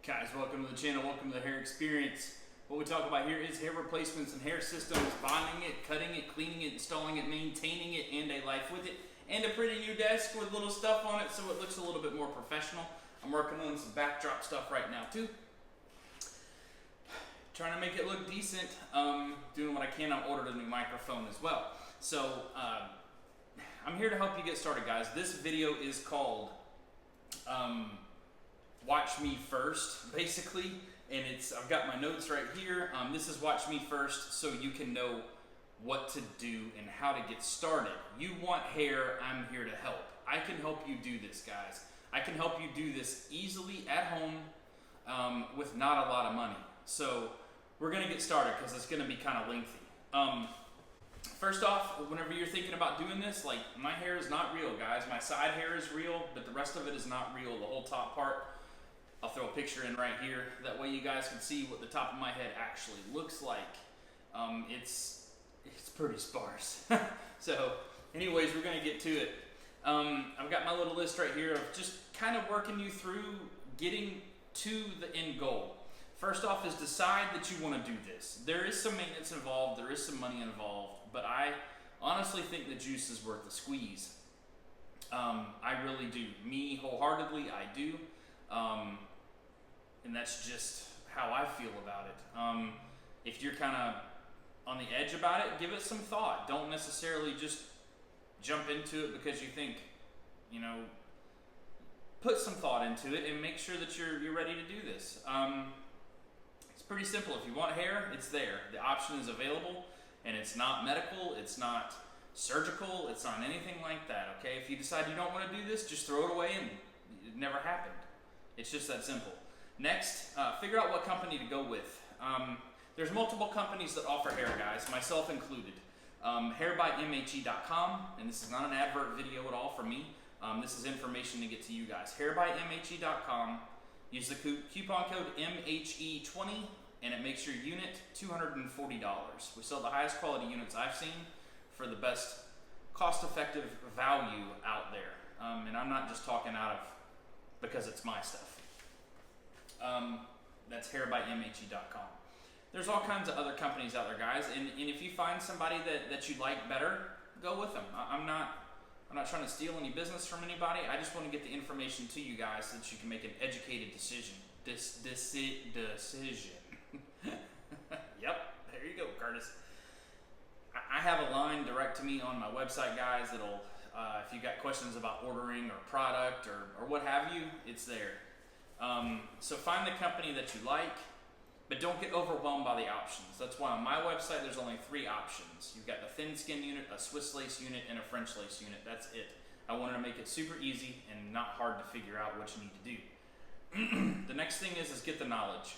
Guys, welcome to the channel, welcome to the hair experience. What we talk about here is hair replacements and hair systems, bonding it, cutting it, cleaning it, installing it, maintaining it, and a life with it, and a pretty new desk with little stuff on it so it looks a little bit more professional. I'm working on some backdrop stuff right now too. Trying to make it look decent, doing what I can. I ordered a new microphone as well. So I'm here to help you get started, guys. This video is called Watch Me First, basically, and I've got my notes right here. This is Watch Me First, so you can know what to do and how to get started. You want hair, I'm here to help. I can help you do this, guys. I can help you do this easily at home with not a lot of money. So we're gonna get started because it's gonna be kind of lengthy. First off, whenever you're thinking about doing this, like, my hair is not real, guys. My side hair is real, but the rest of it is not real. The whole top part, I'll throw a picture in right here. That way you guys can see what the top of my head actually looks like. It's pretty sparse. So anyways, we're gonna get to it. I've got my little list right here of just kind of working you through getting to the end goal. First off is decide that you want to do this. There is some maintenance involved, there is some money involved, but I honestly think the juice is worth the squeeze. I really do. Me, wholeheartedly, I do. And that's just how I feel about it. If you're kind of on the edge about it, give it some thought. Don't necessarily just jump into it because you think, put some thought into it and make sure that you're ready to do this. It's pretty simple. If you want hair, it's there. The option is available, and it's not medical, it's not surgical, it's not anything like that, okay? If you decide you don't want to do this, just throw it away and it never happened. It's just that simple. Next, figure out what company to go with. There's multiple companies that offer hair, guys, myself included. Hairbymhe.com, and this is not an advert video at all for me. This is information to get to you guys. Hairbymhe.com. Use the coupon code MHE20, and it makes your unit $240. We sell the highest quality units I've seen for the best cost-effective value out there. And I'm not just talking out of because it's my stuff. That's hairbymhe.com. There's all kinds of other companies out there, guys, and if you find somebody that you like better, go with them. I'm not trying to steal any business from anybody. I just want to get the information to you guys so that you can make an educated decision. Decision. Yep, there you go, Curtis. I have a line direct to me on my website, guys, that'll, if you got questions about ordering or product or what have you, it's there. So find the company that you like, but don't get overwhelmed by the options. That's why on my website there's only 3 options. You've got the thin skin unit, a Swiss lace unit, and a French lace unit. That's it. I wanted to make it super easy and not hard to figure out what you need to do. The next thing is get the knowledge.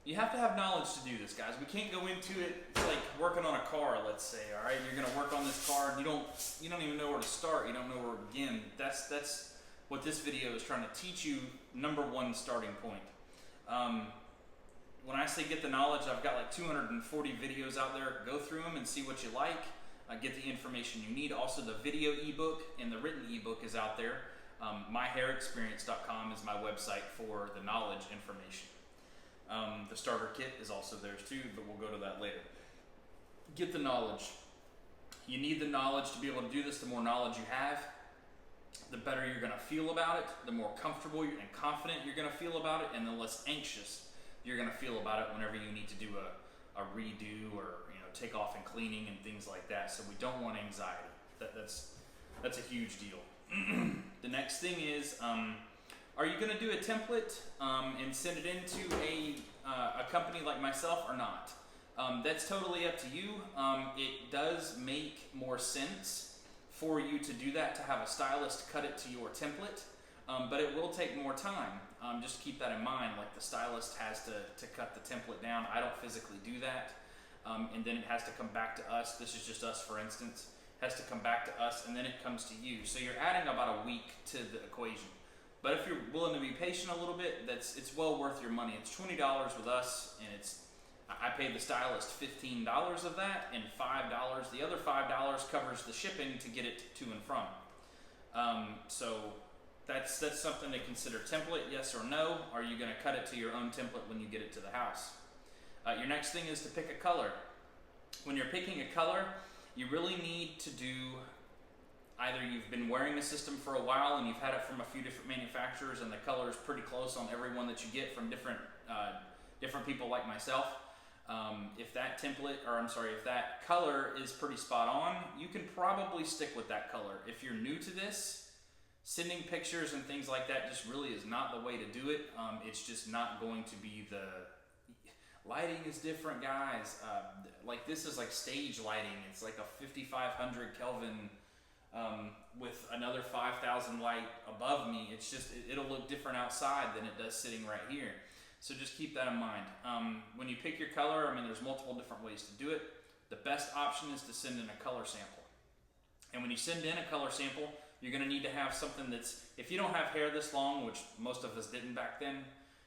You have to have knowledge to do this, guys. We can't go into it, it's like working on a car, let's say, all right? You're gonna work on this car and you don't even know where to start, you don't know where to begin. That's what this video is trying to teach you, number one starting point. When I say get the knowledge, I've got like 240 videos out there. Go through them and see what you like. Get the information you need. Also, the video ebook and the written ebook is out there. myhairexperience.com is my website for the knowledge information. The starter kit is also there too, but we'll go to that later. Get the knowledge. You need the knowledge to be able to do this. The more knowledge you have, the better you're going to feel about it, the more comfortable and confident you're going to feel about it, and the less anxious you're going to feel about it whenever you need to do a redo or take off and cleaning and things like that. So we don't want anxiety. That's a huge deal. The next thing is, are you going to do a template and send it into a company like myself or not? That's totally up to you. It does make more sense for you to do that, to have a stylist cut it to your template, but it will take more time. Just keep that in mind, like the stylist has to cut the template down. I don't physically do that, and then it has to come back to us. This is just us, for instance. Has to come back to us, and then it comes to you. So you're adding about a week to the equation. But if you're willing to be patient a little bit, it's well worth your money. It's $20 with us, and I pay the stylist $15 of that, and $5. The other $5 covers the shipping to get it to and from. So That's something to consider. Template, yes or no? Are you going to cut it to your own template when you get it to the house? Your next thing is to pick a color. When you're picking a color, you really need to do, either you've been wearing the system for a while and you've had it from a few different manufacturers and the color is pretty close on every one that you get from different people like myself. If that if that color is pretty spot on, you can probably stick with that color. If you're new to this, sending pictures and things like that just really is not the way to do it. It's just not going to be the... Lighting is different, guys. Like this is like stage lighting. It's like a 5500 Kelvin with another 5000 light above me. It's just, it'll look different outside than it does sitting right here. So just keep that in mind. When you pick your color, there's multiple different ways to do it. The best option is to send in a color sample. And when you send in a color sample, you're gonna need to have something that's, if you don't have hair this long, which most of us didn't back then,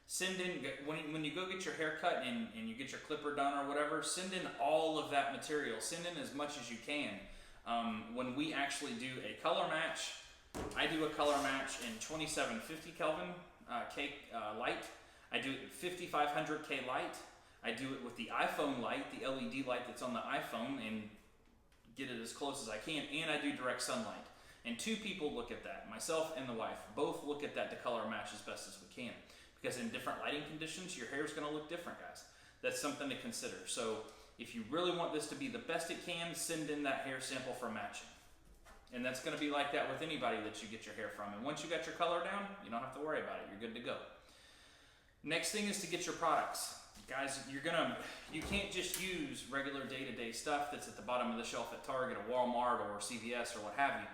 send in, when you go get your hair cut and you get your clipper done or whatever, send in all of that material. Send in as much as you can. When we actually do a color match, I do a color match in 2750 Kelvin K light. I do it in 5500 K light. I do it with the iPhone light, the LED light that's on the iPhone, and get it as close as I can. And I do direct sunlight. And two people look at that, myself and the wife, both look at that to color match as best as we can. Because in different lighting conditions, your hair is going to look different, guys. That's something to consider. So if you really want this to be the best it can, send in that hair sample for matching. And that's going to be like that with anybody that you get your hair from. And once you got your color down, you don't have to worry about it. You're good to go. Next thing is to get your products. Guys, you can't just use regular day-to-day stuff that's at the bottom of the shelf at Target or Walmart or CVS or what have you.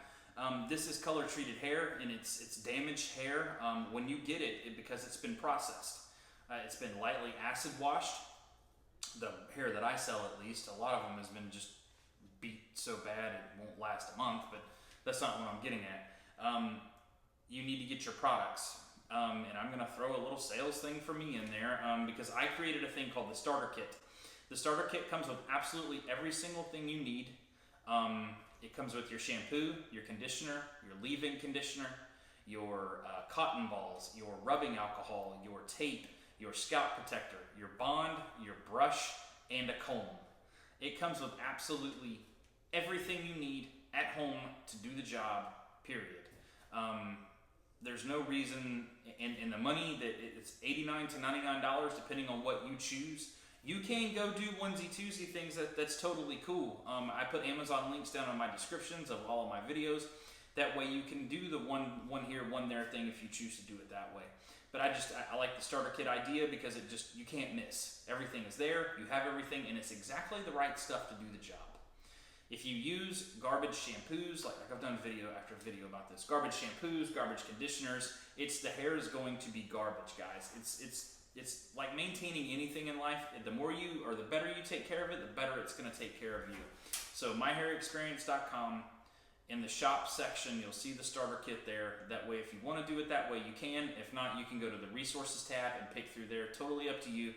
This is color treated hair, and it's damaged hair when you get it because it's been processed. It's been lightly acid washed. The hair that I sell, at least, a lot of them has been just beat so bad it won't last a month, but that's not what I'm getting at. You need to get your products. And I'm going to throw a little sales thing for me in there because I created a thing called the starter kit. The starter kit comes with absolutely every single thing you need. It comes with your shampoo, your conditioner, your leave-in conditioner, your cotton balls, your rubbing alcohol, your tape, your scalp protector, your bond, your brush, and a comb. It comes with absolutely everything you need at home to do the job, period. There's no reason, in the money, that it's $89 to $99 depending on what you choose. You can go do onesie-twosie things, that's totally cool. I put Amazon links down in my descriptions of all of my videos. That way you can do the one here, one there thing if you choose to do it that way. But I like the starter kit idea because you can't miss. Everything is there, you have everything, and it's exactly the right stuff to do the job. If you use garbage shampoos, like I've done video after video about this, garbage shampoos, garbage conditioners, the hair is going to be garbage, guys. It's like maintaining anything in life. The better you take care of it, the better it's going to take care of you. So myhairexperience.com, in the shop section, you'll see the starter kit there. That way, if you want to do it that way, you can. If not, you can go to the resources tab and pick through there. Totally up to you,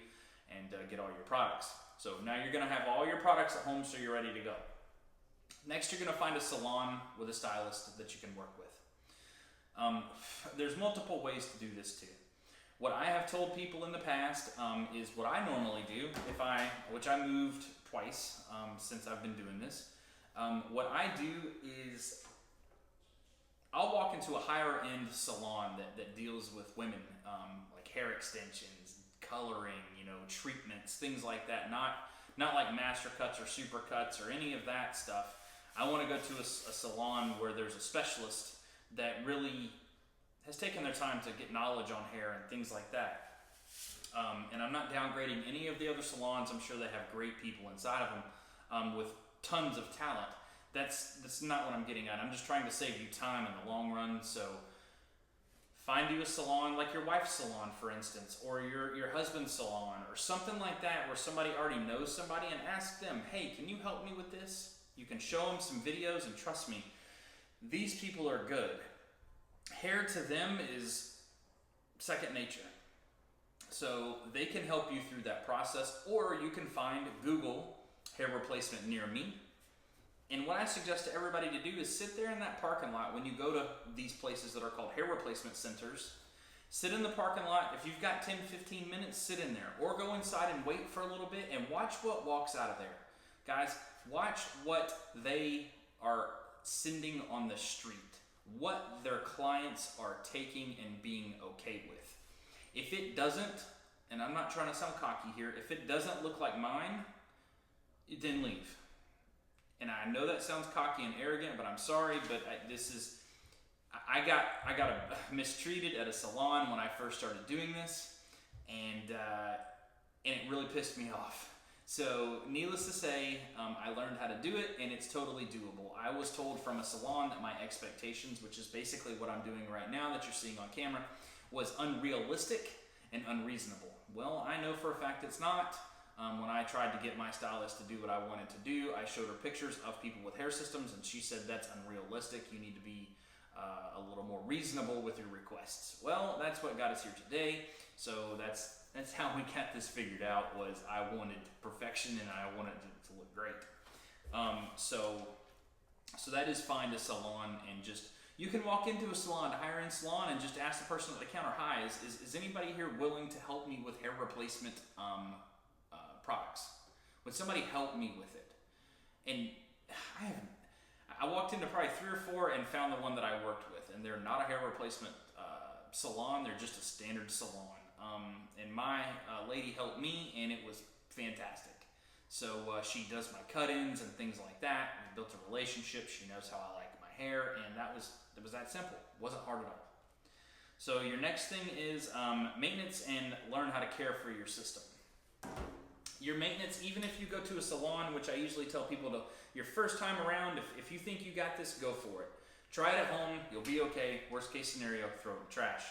and get all your products. So now you're going to have all your products at home, so you're ready to go. Next, you're going to find a salon with a stylist that you can work with. There's multiple ways to do this too. What I have told people in the past is what I normally do, which I moved twice since I've been doing this. What I do is I'll walk into a higher end salon that deals with women, like hair extensions, coloring, treatments, things like that. Not like master cuts or super cuts or any of that stuff. I want to go to a salon where there's a specialist that really has taken their time to get knowledge on hair and things like that. And I'm not downgrading any of the other salons. I'm sure they have great people inside of them with tons of talent. That's not what I'm getting at. I'm just trying to save you time in the long run. So find you a salon like your wife's salon, for instance, or your husband's salon, or something like that where somebody already knows somebody, and ask them, hey, can you help me with this? You can show them some videos, and trust me, these people are good. Hair to them is second nature. So they can help you through that process, or you can Google hair replacement near me, And what I suggest to everybody to do is sit there in that parking lot when you go to these places that are called hair replacement centers. Sit in the parking lot. If you've got 10, 15 minutes, sit in there. Or go inside and wait for a little bit and watch what walks out of there. Guys, watch what they are sending on the street. What their clients are taking and being okay with. If it doesn't, and I'm not trying to sound cocky here, if it doesn't look like mine, then leave. And I know that sounds cocky and arrogant, but I'm sorry, but I got mistreated at a salon when I first started doing this, and it really pissed me off. So needless to say, I learned how to do it, and it's totally doable. I was told from a salon that my expectations, which is basically what I'm doing right now that you're seeing on camera, was unrealistic and unreasonable. Well, I know for a fact it's not. When I tried to get my stylist to do what I wanted to do, I showed her pictures of people with hair systems, and she said that's unrealistic. You need to be a little more reasonable with your requests. Well, that's what got us here today. So that's how we got this figured out. Was I wanted perfection and I wanted it to look great. So that is find a salon and just. You can walk into a salon, a higher-end salon, and just ask the person at the counter, "Hi, is anybody here willing to help me with hair replacement products? Would somebody help me with it?" And I walked into probably 3 or 4 and found the one that I worked with, and they're not a hair replacement salon. They're just a standard salon. And my lady helped me, and it was fantastic. So she does my cut-ins and things like that. We built a relationship. She knows how I like my hair, and it was that simple. It wasn't hard at all. So your next thing is maintenance and learn how to care for your system. Your maintenance, even if you go to a salon, which I usually tell people to, your first time around, if you think you got this, go for it. Try it at home, you'll be okay. Worst case scenario, throw it in the trash.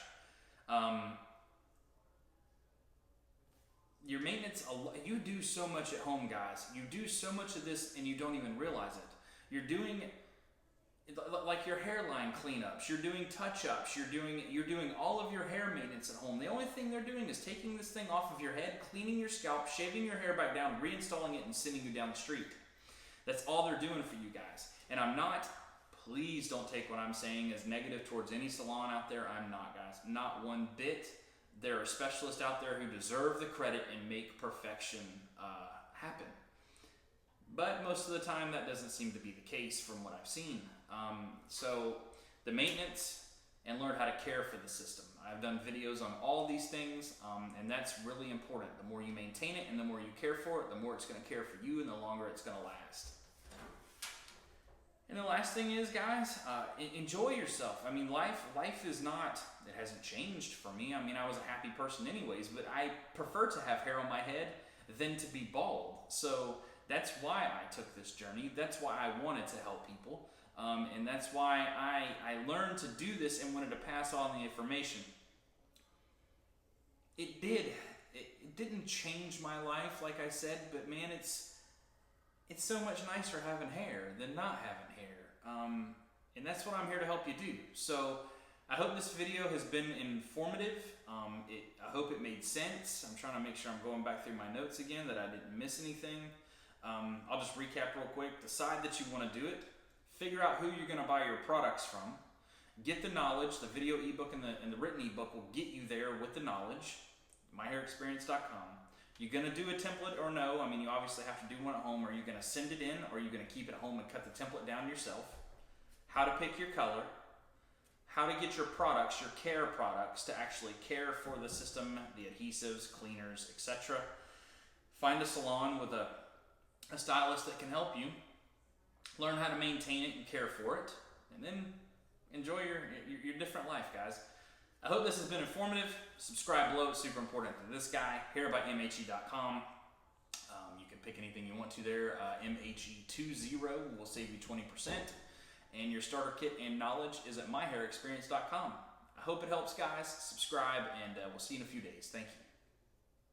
Your maintenance, you do so much at home, guys. You do so much of this and you don't even realize it. You're doing like your hairline cleanups, you're doing touch-ups, you're doing all of your hair maintenance at home. The only thing they're doing is taking this thing off of your head, cleaning your scalp, shaving your hair back down, reinstalling it, and sending you down the street. That's all they're doing for you guys. And please don't take what I'm saying as negative towards any salon out there. I'm not, guys. Not one bit. There are specialists out there who deserve the credit and make perfection happen. But most of the time that doesn't seem to be the case from what I've seen. So the maintenance and learn how to care for the system. I've done videos on all these things, and that's really important. The more you maintain it and the more you care for it, the more it's going to care for you and the longer it's going to last. And the last thing is, guys, enjoy yourself. I mean, life is not, it hasn't changed for me. I mean, I was a happy person anyways, but I prefer to have hair on my head than to be bald. So that's why I took this journey. That's why I wanted to help people. And that's why I learned to do this and wanted to pass on the information. It didn't change my life, like I said, but man, it's so much nicer having hair than not having hair. And that's what I'm here to help you do. So I hope this video has been informative. I hope it made sense. I'm trying to make sure I'm going back through my notes again, that I didn't miss anything. I'll just recap real quick. Decide that you want to do it. Figure out who you're going to buy your products from. Get the knowledge. The video ebook and the written ebook will get you there with the knowledge. myhairexperience.com. You're going to do a template or no? I mean, you obviously have to do one at home. Are you going to send it in, or are you going to keep it at home and cut the template down yourself? How to pick your color. How to get your products, your care products, to actually care for the system, the adhesives, cleaners, etc. Find a salon with a stylist that can help you. Learn how to maintain it and care for it. And then enjoy your different life, guys. I hope this has been informative. Subscribe below. It's super important to this guy. hairbyMHE.com. You can pick anything you want to there. MHE20 will save you 20%. And your starter kit and knowledge is at myhairexperience.com. I hope it helps, guys. Subscribe, and we'll see you in a few days. Thank you.